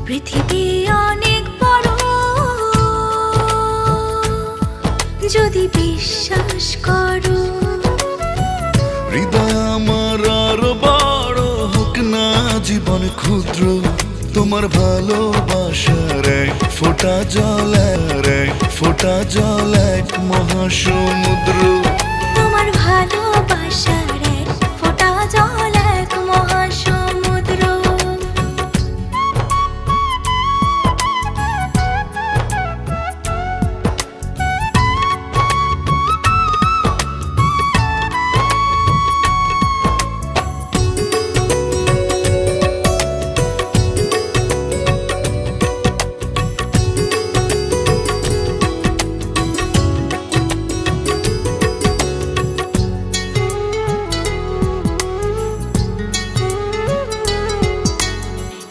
পৃথিবী অনেক বড়, যদি বিশ্বাস করো। হৃদয় আমার আরো বড় হোক না জীবন ক্ষুদ্র, তোমার ভালোবাসার এক ফোঁটা জল, এক ফোঁটা জল এক মহাসমুদ্র।